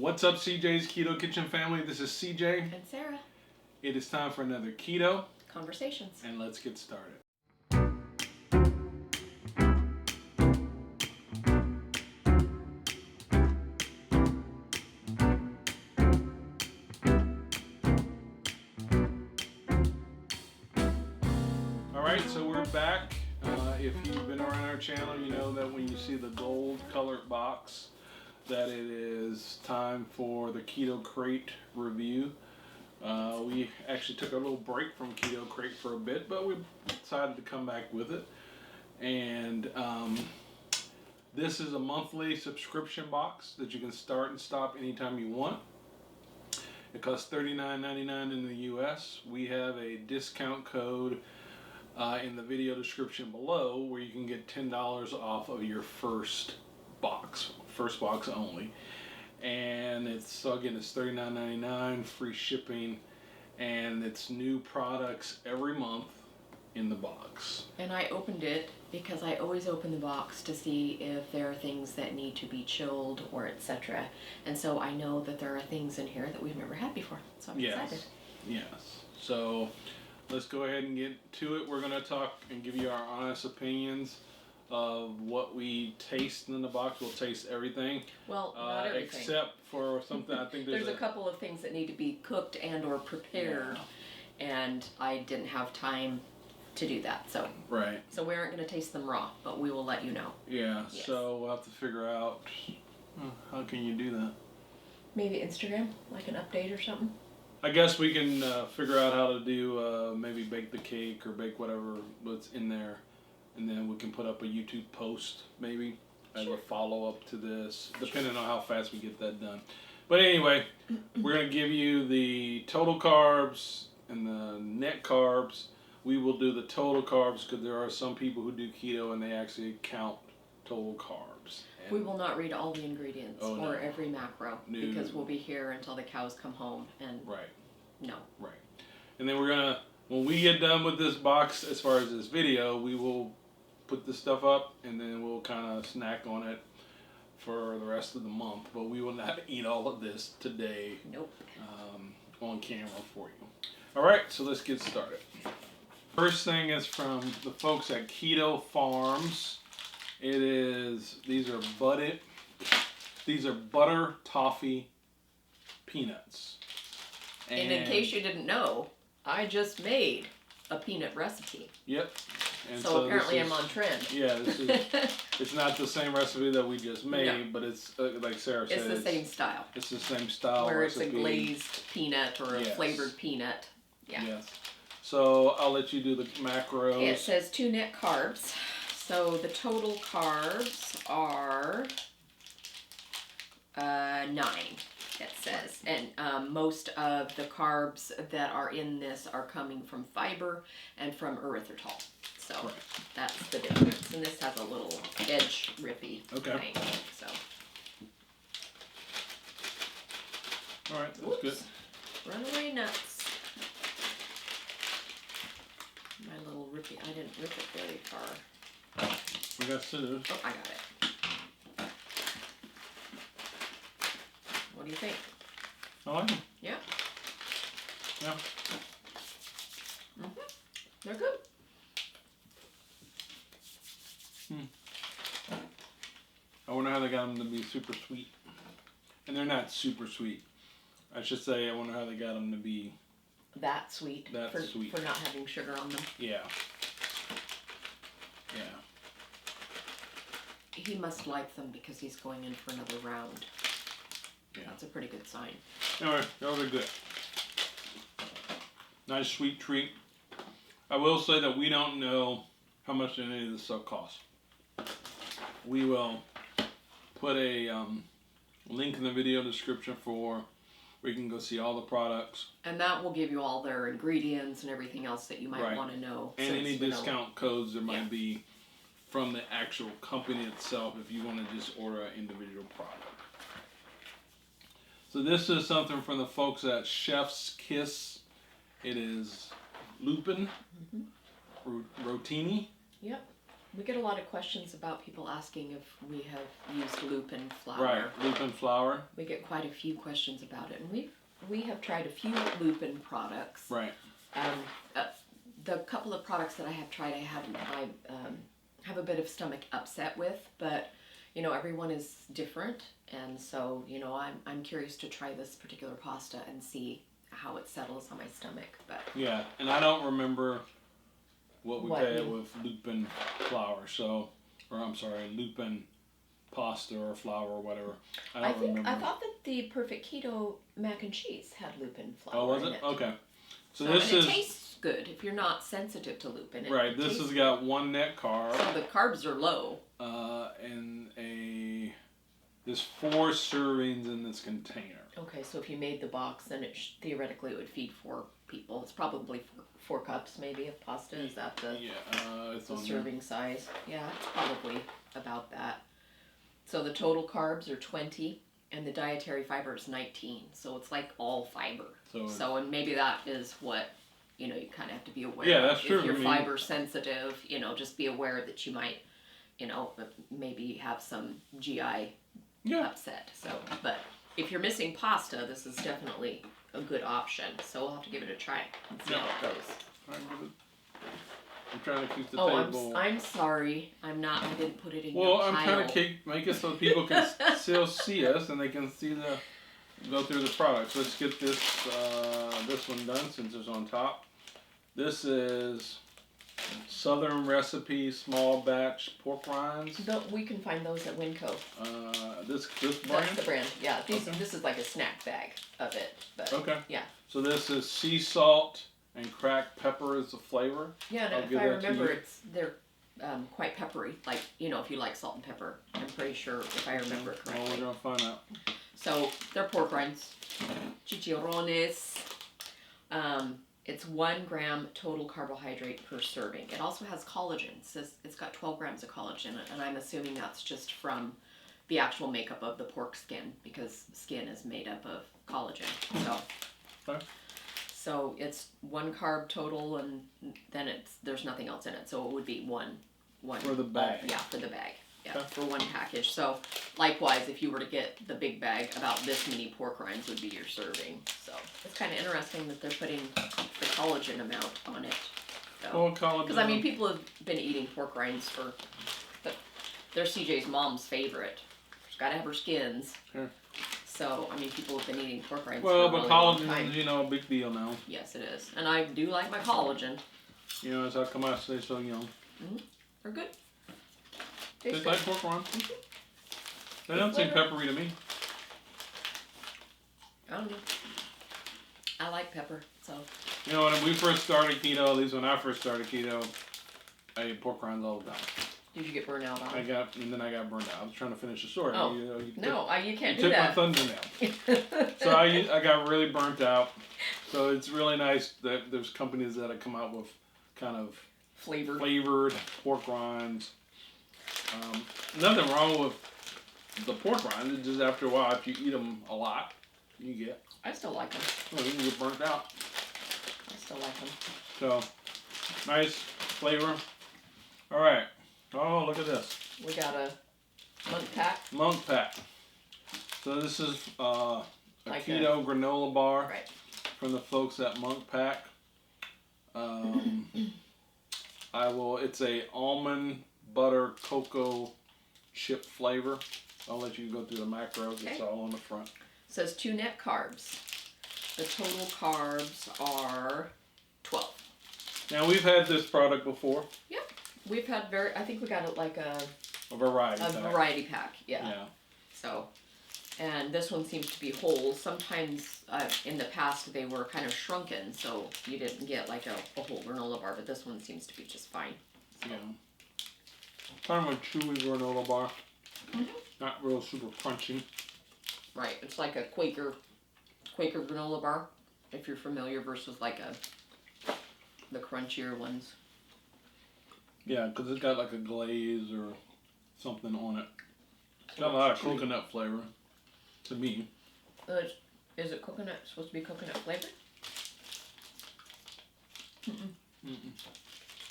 What's up, CJ's Keto Kitchen family? This is CJ. And Sarah. It is time for another Keto Conversations. And let's get started. Alright, so we're back. If you've been around our channel, you know that when you see the gold colored box, that it is time for the Keto Krate review. We actually took a little break from Keto Krate for a bit, but we decided to come back with it. And this is a monthly subscription box that you can start and stop anytime you want. It costs $39.99 in the US. We have a discount code in the video description below where you can get $10 off of your first box only. And it's $39.99, free shipping, and it's new products every month in the box. And I opened it because I always open the box to see if there are things that need to be chilled or etc. And so I know that there are things in here that we've never had before. So I'm excited. Yes. So let's go ahead and get to it. We're going to talk and give you our honest opinions of what we taste in the box. We'll taste everything. Well, not everything. Except for something I think there's a couple of things that need to be cooked and or prepared, and I didn't have time to do that. So right. So we aren't going to taste them raw, but we will let you know. Yeah. Yes. So we'll have to figure out how can you do that. Maybe Instagram, like an update or something. I guess we can figure out how to do maybe bake the cake or bake what's in there. And then we can put up a YouTube post, maybe, as a follow-up to this, depending on how fast we get that done. But anyway, we're going to give you the total carbs and the net carbs. We will do the total carbs because there are some people who do keto and they actually count total carbs. And we will not read all the ingredients or every macro because we'll be here until the cows come home. And Right. And then we're going to, when we get done with this box, as far as this video, we will put this stuff up and then we'll kind of snack on it for the rest of the month, but we will not eat all of this today. Nope. On camera for you. All right, so let's get started. First thing is from the folks at Keto Farms. These are butter toffee peanuts. And in case you didn't know, I just made a peanut recipe. Yep. And so apparently I'm on trend. Yeah, it's not the same recipe that we just made, but it's like Sarah said. It's the same style. It's the same style where recipe. It's a glazed peanut or a flavored peanut. Yeah. Yes. So I'll let you do the macros. Okay, it says 2 net carbs. So the total carbs are 9. It says, and most of the carbs that are in this are coming from fiber and from erythritol. So that's the difference. And this has a little edge rippy thing. So. All right, that's good. Runaway nuts. My little rippy. I didn't rip it very far. We got scissors. Oh, I got it. What do you think? I like them. Yeah. Yeah. They're good. I wonder how they got them to be super sweet. And they're not super sweet. I should say, I wonder how they got them to be that sweet. Sweet. For not having sugar on them. Yeah. Yeah. He must like them because he's going in for another round. Yeah. That's a pretty good sign. Anyway, those are good. Nice sweet treat. I will say that we don't know how much any of this stuff costs. We will put a link in the video description where you can go see all the products. And that will give you all their ingredients and everything else that you might want to know. And any discount codes there might be from the actual company itself if you want to just order an individual product. So this is something from the folks at Chef's Kiss. It is lupin, rotini, We get a lot of questions about people asking if we have used lupin flour. Right, lupin flour. We get quite a few questions about it, and we have tried a few lupin products. Right. The couple of products that I have tried, I have a bit of stomach upset with, but you know, everyone is different, and so you know, I'm curious to try this particular pasta and see how it settles on my stomach. But yeah, and I don't remember what we had with lupin flour, or I'm sorry, lupin pasta or flour or whatever. I remember. I thought that the Perfect Keto mac and cheese had lupin flour. Oh, was in it? Okay. So and this it tastes good if you're not sensitive to lupin. Right. This has got 1 net carb. So the carbs are low. And there's 4 servings in this container. Okay, so if you made the box, then theoretically it would feed 4 people. It's probably 4 cups maybe of pasta. Is that the it's the on serving there. size? Yeah, it's probably about that. So the total carbs are 20, and the dietary fiber is 19. So it's like all fiber. So and maybe that is what, you know, you kind of have to be aware Yeah, of. that's true. If you're fiber sensitive, you know, just be aware that you might, you know, maybe have some GI upset. So, but if you're missing pasta, this is definitely a good option. So we'll have to give it a try and see how it goes. I'm trying to keep the table. I'm sorry. I didn't put it in Well, your I'm pile. trying to make it so people can still see us and they can see go through the products. Let's get this one done since it's on top. This is Southern Recipe Small Batch Pork Rinds. We can find those at Winco. This brand? That's the brand. Yeah. This is like a snack bag of it. But okay. Yeah. So this is sea salt and cracked pepper as the flavor. Yeah, and if I remember, they're quite peppery. Like, you know, if you like salt and pepper, I'm pretty sure if I remember it correctly. Well, we're gonna find out. So they're pork rinds, chicharrones. It's 1 gram total carbohydrate per serving. It also has collagen. It's got 12 grams of collagen, and I'm assuming that's just from the actual makeup of the pork skin, because skin is made up of collagen. So it's 1 carb total, and then there's nothing else in it. So it would be one for the bag. For the bag. Yeah, for 1 package. So likewise, if you were to get the big bag, about this many pork rinds would be your serving. So it's kind of interesting that they're putting the collagen amount on it. Oh, collagen. Because I mean, people have been eating pork rinds they're CJ's mom's favorite. She's got to have her skins. Sure. So, I mean, people have been eating pork rinds for a really collagen long time. is, you know, a big deal now. Yes, it is. And I do like my collagen. You know, it's how come I stay so young. They're good. Tastes like pork rinds. They don't seem peppery to me. I don't know. I like pepper, so. You know, when we first started keto, at least when I first started keto, I ate pork rinds all the time. Did you get burned out on it? And then I got burned out. I was trying to finish the story. Oh. You can't do that. You took my thumbnail. So I got really burnt out. So it's really nice that there's companies that have come out with kind of flavored pork rinds. Nothing wrong with the pork rinds. It's just after a while, if you eat them a lot, you get. I still like them. Well, you can get burnt out. I still like them. So, nice flavor. All right. Oh, look at this. We got a monk pack. Monk pack. So this is a keto granola bar from the folks at Monk Pack. It's a almond butter cocoa chip flavor. I'll let you go through the macros. Okay. It's all on the front. It says 2 net carbs. The total carbs are 12. Now we've had this product before. Yep. We've had I think we got it like a variety pack. Yeah. So, and this one seems to be whole. Sometimes in the past they were kind of shrunken, so you didn't get like a whole granola bar, but this one seems to be just fine. So. Yeah. Kind of a chewy granola bar. Not real super crunchy. Right. It's like a Quaker granola bar, if you're familiar, versus like the crunchier ones. Yeah, because it's got like a glaze or something on it. It's got a lot of coconut flavor, to me. Is it supposed to be coconut flavored?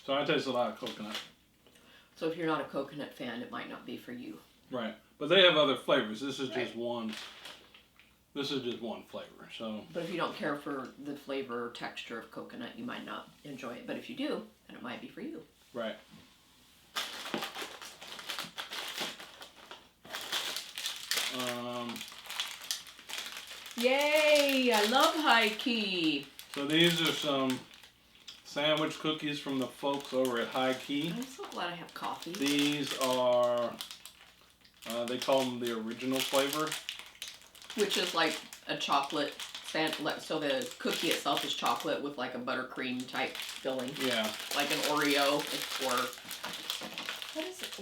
So I taste a lot of coconut. So if you're not a coconut fan, it might not be for you. Right. But they have other flavors. This is just one. This is just one flavor. So. But if you don't care for the flavor or texture of coconut, you might not enjoy it. But if you do, then it might be for you. Right. Yay! I love high key. So these are some sandwich cookies from the folks over at High Key. I'm so glad I have coffee. These are, they call them the original flavor. Which is like a chocolate, so the cookie itself is chocolate with like a buttercream type filling. Yeah. Like an Oreo or,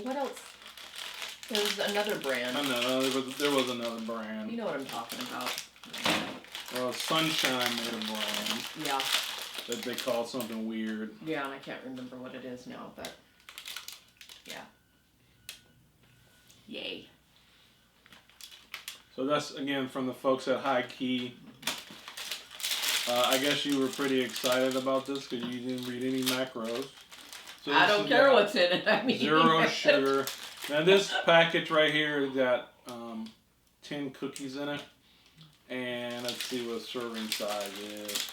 what else? There's another brand. I know, there was another brand. You know what I'm talking about. Well, Sunshine made a brand. Yeah. That they call something weird. Yeah, and I can't remember what it is now, but yeah. Yay. So that's, again, from the folks at High Key. I guess you were pretty excited about this because you didn't read any macros. So I don't care what's in it. I mean, 0 sugar. Now this package right here has got 10 cookies in it. And let's see what a serving size is.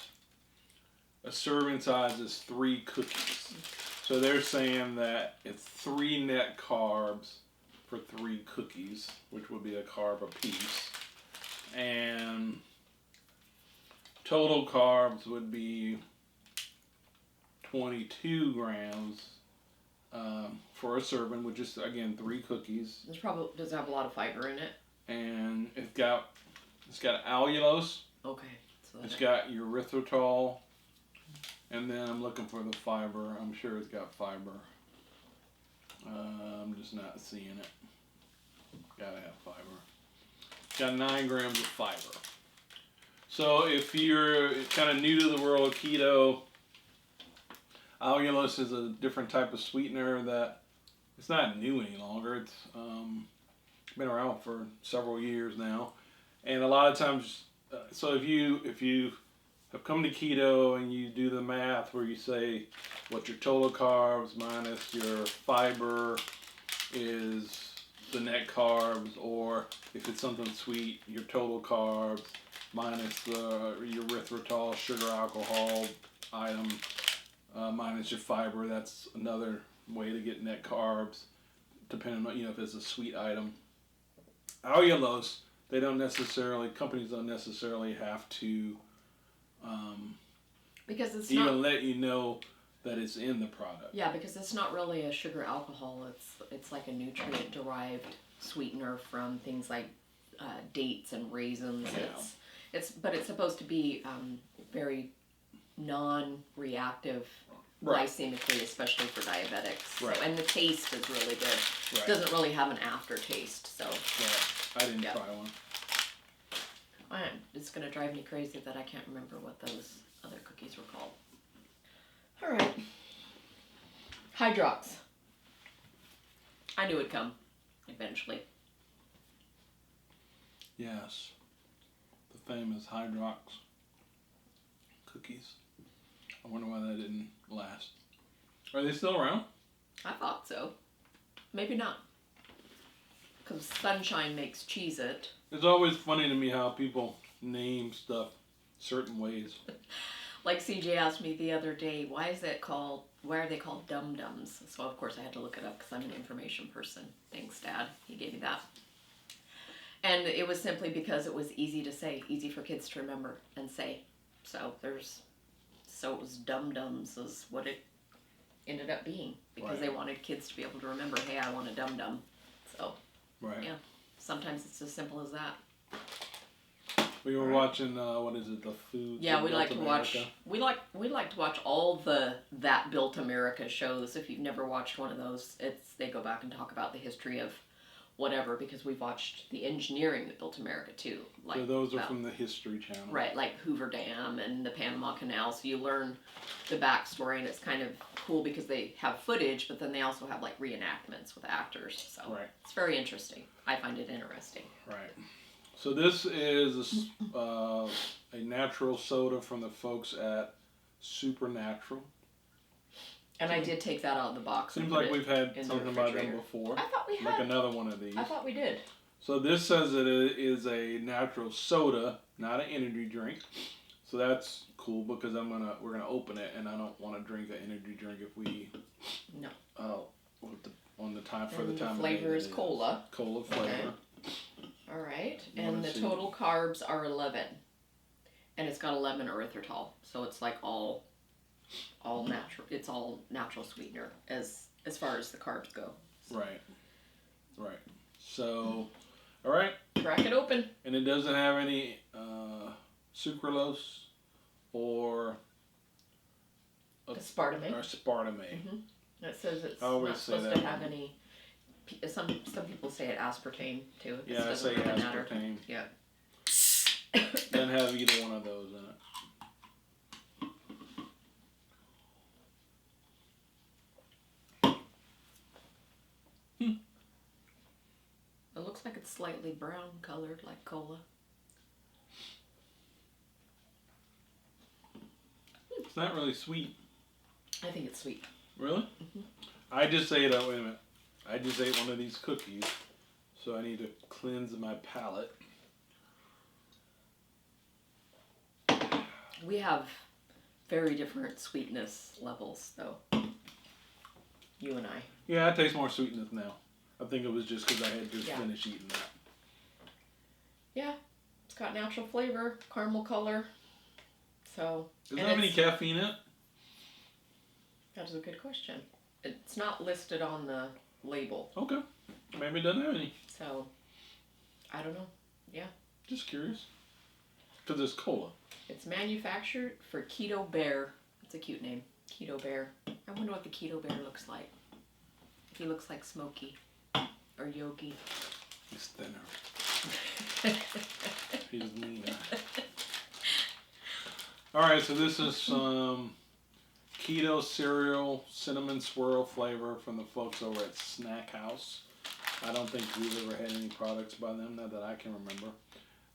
A serving size is 3 cookies. So they're saying that it's 3 net carbs for 3 cookies, which would be a carb a piece. And total carbs would be 22 grams for a serving, which is, again, 3 cookies. Does it have a lot of fiber in it? And it's got allulose. Okay. It's got erythritol. And then I'm looking for the fiber. I'm sure it's got fiber. I'm just not seeing it. Gotta have fiber. It's got 9 grams of fiber. So if you're kind of new to the world of keto, allulose is a different type of sweetener that it's not new any longer. It's been around for several years now. And a lot of times, so if you have come to keto and you do the math where you say what your total carbs minus your fiber is the net carbs, or if it's something sweet, your total carbs minus the erythritol, sugar, alcohol item minus your fiber, that's another way to get net carbs, depending on, if it's a sweet item. Allulose, companies don't necessarily have to because it's even let you know that it's in the product. Yeah, because it's not really a sugar alcohol. It's like a nutrient derived sweetener from things like dates and raisins. Yeah. But it's supposed to be very non-reactive Right. glycemically, especially for diabetics. Right. So, and the taste is really good. Right. It doesn't really have an aftertaste. So. Yeah, I didn't try one. It's going to drive me crazy that I can't remember what those other cookies were called. All right. Hydrox. I knew it'd come eventually. Yes. The famous Hydrox cookies. I wonder why that didn't last. Are they still around? I thought so. Maybe not. Because Sunshine makes Cheez-It. It's always funny to me how people name stuff certain ways. Like CJ asked me the other day, why are they called Dum-Dums? So of course I had to look it up because I'm an information person. Thanks, Dad. He gave me that. And it was simply because it was easy to say, easy for kids to remember and say. So it was Dum-Dums is what it ended up being, because they wanted kids to be able to remember, hey, I want a Dum-Dum. So, yeah, sometimes it's as simple as that. We were watching, what is it, the food? Yeah, we like to watch all the That Built America shows. If you've never watched one of those, they go back and talk about the history of whatever, because we've watched the engineering that built America too. Like, so those are from the History Channel. Right, like Hoover Dam and the Panama Canal. So you learn the backstory, and it's kind of cool because they have footage, but then they also have like reenactments with actors. So it's very interesting. I find it interesting. Right. So this is a natural soda from the folks at Supernatural. And I did take that out of the box. Seems like we've had something about them before. I thought we had. Like another one of these. I thought we did. So this says it is a natural soda, not an energy drink. So that's cool because we're gonna open it, and I don't want to drink an energy drink if we. No. On the time for and the time. The flavor is cola. Cola flavor. Okay. All right, and the total carbs are 11, and it's got 11 erythritol, so it's like all natural. It's all natural sweetener as far as the carbs go. So. Right. So, all right. Crack it open. And it doesn't have any sucralose or aspartame. Mm-hmm. It says it's not supposed to have any. Some people say it aspartame too. Yeah, I say aspartame. Yeah. Doesn't have either one of those in it. It looks like it's slightly brown colored, like cola. It's not really sweet. I think it's sweet. Really? Mm-hmm. I just ate wait a minute. I just ate one of these cookies, so I need to cleanse my palate. We have very different sweetness levels, though. You and I. Yeah, I taste more sweetness now. I think it was just because I had just finished eating that. Yeah, it's got natural flavor, caramel color. So. Does it have any caffeine in it? That is a good question. It's not listed on the label. Okay. Maybe it doesn't have any. So, I don't know. Yeah. Just curious. Because it's cola. It's manufactured for Keto Bear. It's a cute name. Keto Bear. I wonder what the Keto Bear looks like. If he looks like Smokey or Yogi. He's thinner. He's meaner. Alright, so this is some keto cereal cinnamon swirl flavor from the folks over at Snack House. I don't think we've ever had any products by them, not that I can remember.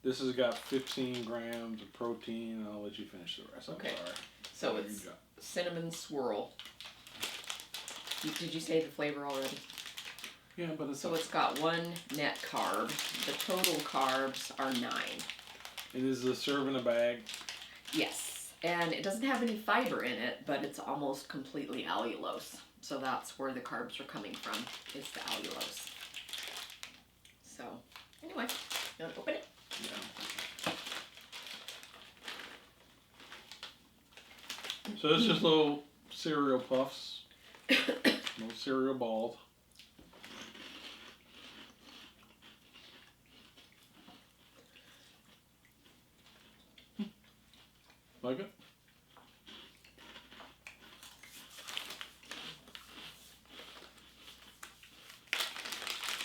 This has got 15 grams of protein, and I'll let you finish the rest. Okay. I'm sorry. So it's cinnamon swirl. Did you say the flavor already? Yeah, but it's... So it's got 1 net carb. The total carbs are 9. It is a serve in a bag. Yes. And it doesn't have any fiber in it, but it's almost completely allulose. So that's where the carbs are coming from, is the allulose. So, anyway, you want to open it? Yeah. So it's just little cereal puffs. Little cereal balls. Like it?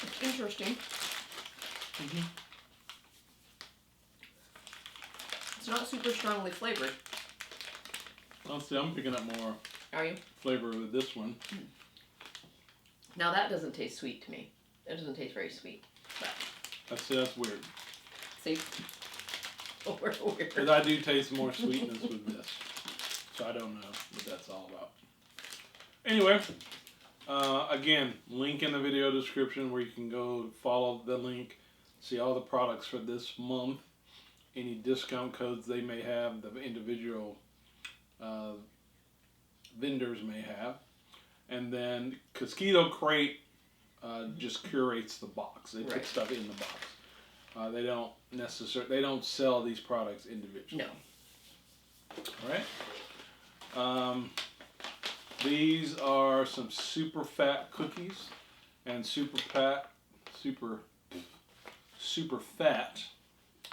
It's interesting. Mm-hmm. It's not super strongly flavored. I'll see, I'm picking up more flavor with this one. Now that doesn't taste sweet to me. It doesn't taste very sweet. But That's weird. see? We're weird. Because I do taste more sweetness with this. So I don't know what that's all about. Anyway, again, link in the video description where you can go follow the link, see all the products for this month, any discount codes they may have, the individual vendors may have. And then, because Keto Krate just curates the box. They put stuff in the box. They don't sell these products individually. No. All right. These are some super fat cookies, and super fat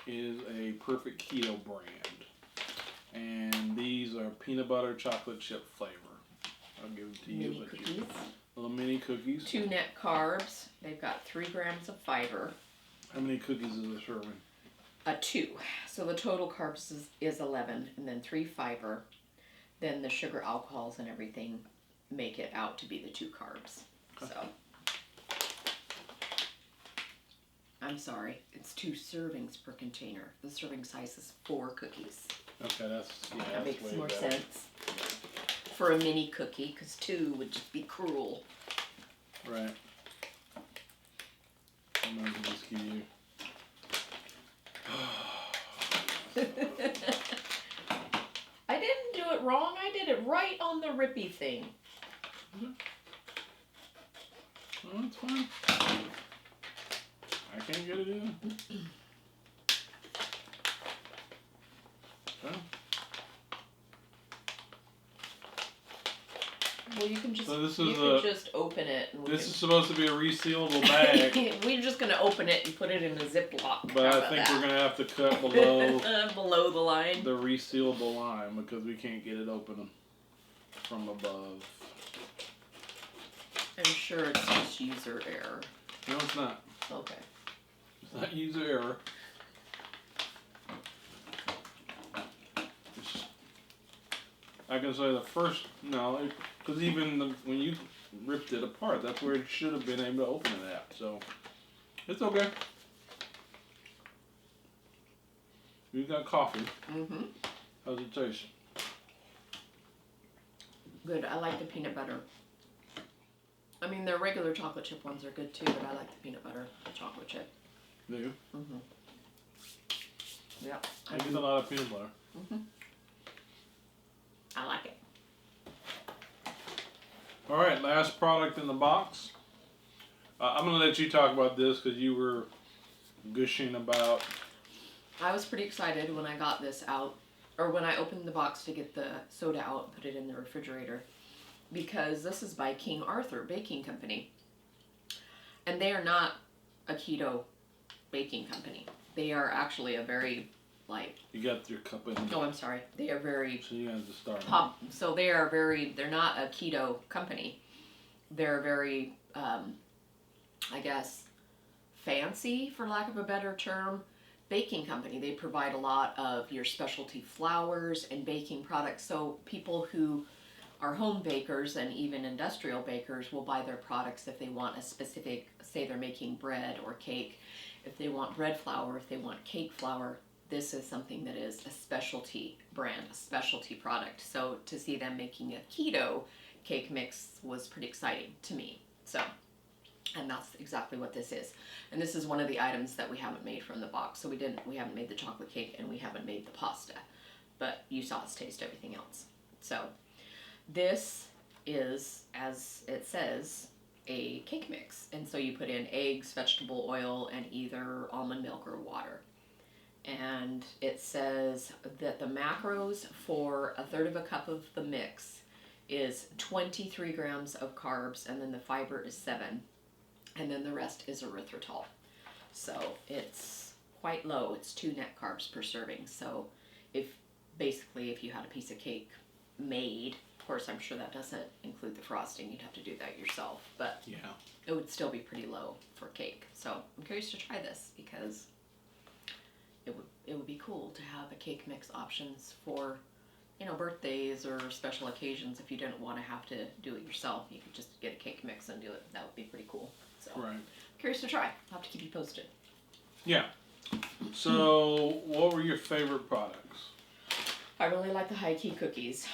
is a perfect keto brand. And these are peanut butter chocolate chip flavor. I'll give them to you. Mini cookies. Little mini cookies. 2 net carbs. They've got 3 grams of fiber. How many cookies is a serving? 2. So the total carbs is 11, and then 3 fiber. Then the sugar, alcohols, and everything make it out to be the 2 carbs. Okay. So, I'm sorry, it's 2 servings per container. The serving size is 4 cookies. Okay, that makes more sense. for a mini cookie, because 2 would just be cruel. Right. I'm going to just give you. I didn't do it wrong. I did it right on the rippy thing. Oh, it's fine. I can't get it in. Okay. Well, you can just So this you is can just open it. And this is supposed to be a resealable bag, we're just gonna open it and put it in a Ziploc. but I think we're gonna have to cut below below the line. the resealable line because we can't get it open from above. I'm sure it's just user error. No, it's not. Okay. It's not user error. I can say the first, no, because even when you ripped it apart, that's where it should have been able to open it at. So, it's okay. You got coffee. Mm-hmm. How's it taste? Good. I like the peanut butter. I mean, their regular chocolate chip ones are good too, but I like the peanut butter chocolate chip. Do you? Mm-hmm. Yeah. I get a lot of peanut butter. Mm-hmm. I like it. All right, last product in the box. I'm going to let you talk about this because you were gushing about. I was pretty excited when I got this out, or when I opened the box to get the soda out and put it in the refrigerator, because this is by King Arthur Baking Company. And they are not a keto baking company. They are actually a very, You got your cup in. Oh, I'm sorry. They are very So you have to start. So they're not a keto company. They're very, I guess, fancy, for lack of a better term, baking company. They provide a lot of your specialty flours and baking products. So people who are home bakers and even industrial bakers will buy their products if they want a specific, say they're making bread or cake. If they want bread flour, if they want cake flour, this is something that is a specialty brand, a specialty product. So to see them making a keto cake mix was pretty exciting to me. So, and that's exactly what this is. And this is one of the items that we haven't made from the box. So we haven't made the chocolate cake and we haven't made the pasta, but you saw us taste everything else. So this is, as it says, a cake mix. And so you put in eggs, vegetable oil, and either almond milk or water. And it says that the macros for a third of a cup of the mix is 23 grams of carbs, and then the fiber is 7, and then the rest is erythritol. So it's quite low. It's 2 net carbs per serving. So if you had a piece of cake made, of course I'm sure that doesn't include the frosting, you'd have to do that yourself, but Yeah. it would still be pretty low for cake. So I'm curious to try this because it would be cool to have a cake mix options for, birthdays or special occasions. If you didn't want to have to do it yourself, you could just get a cake mix and do it. That would be pretty cool. So Right. curious to try. I'll have to keep you posted. Yeah. So, what were your favorite products? I really like the high key cookies.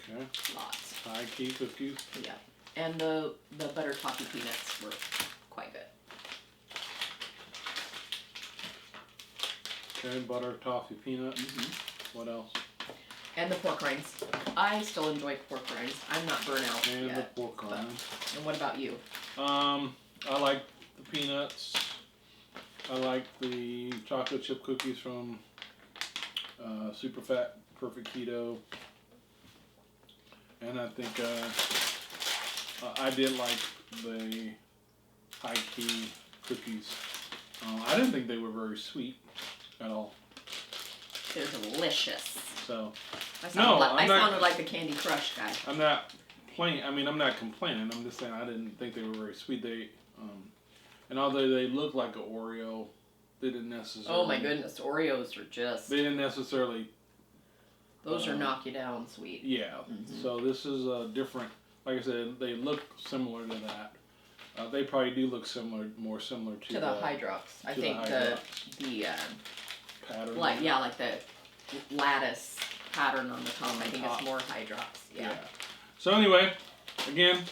Okay. Lots. High key cookies. Yeah. And the butter toffee peanuts were quite good. Okay, butter, toffee, peanut. Mm-hmm. What else? And the pork rinds. I still enjoy pork rinds. I'm not burnt out And yet. the pork rinds. And what about you? I like the peanuts. I like the chocolate chip cookies from Super Fat Perfect Keto. And I think I did like the high key cookies. I didn't think they were very sweet at all. They're delicious. So I sounded like the Candy Crush guy. I'm not I'm not complaining. I'm just saying I didn't think they were very sweet. They and although they look like an Oreo, they didn't necessarily. Oh my goodness, Oreos are just. They didn't necessarily. Those are knock you down sweet. Yeah. Mm-hmm. So this is a different. Like I said, they look similar to that. They probably do look more similar to the Hydrox. I think the pattern. like the lattice pattern on the top. I think it's more Hydrox. Yeah. So anyway, again,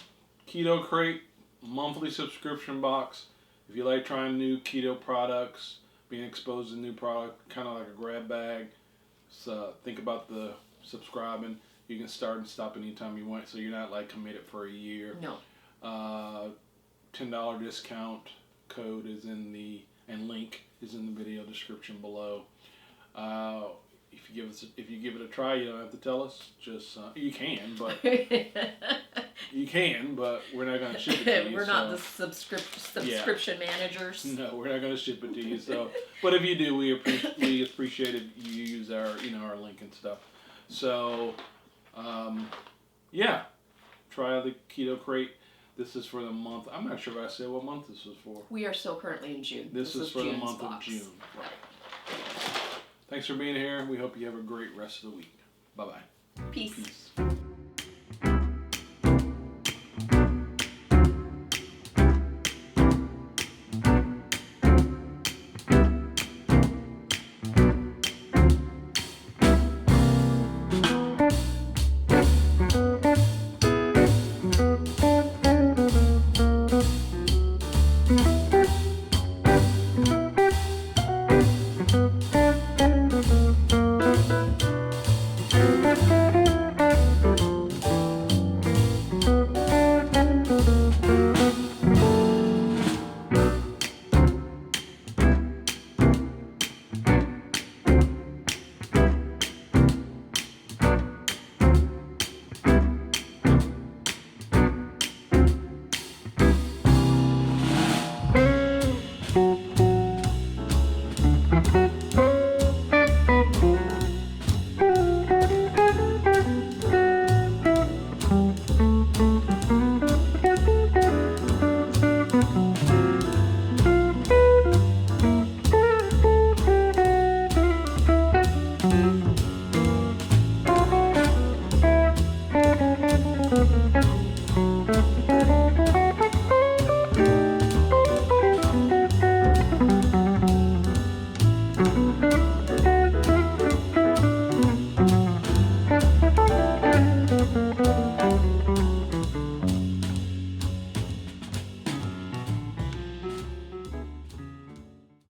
Keto Krate monthly subscription box. If you like trying new keto products, being exposed to new product, kind of like a grab bag, so think about the subscribing. You can start and stop anytime you want, so you're not like committed for a year. No. $10 discount code is in the, and link is in the video description below. If you give it a try, you don't have to tell us. Just you can, but we're not going to ship it to you. We're not the subscription managers. No, we're not going to ship it to you. So, but if you do, we appreciate it. You use our our link and stuff. So, yeah, try the Keto Krate. This is for the month. I'm not sure if I said what month this was for. We are still currently in June. This is for June's the month box. of June. Right. Thanks for being here. We hope you have a great rest of the week. Bye-bye. Peace. Peace.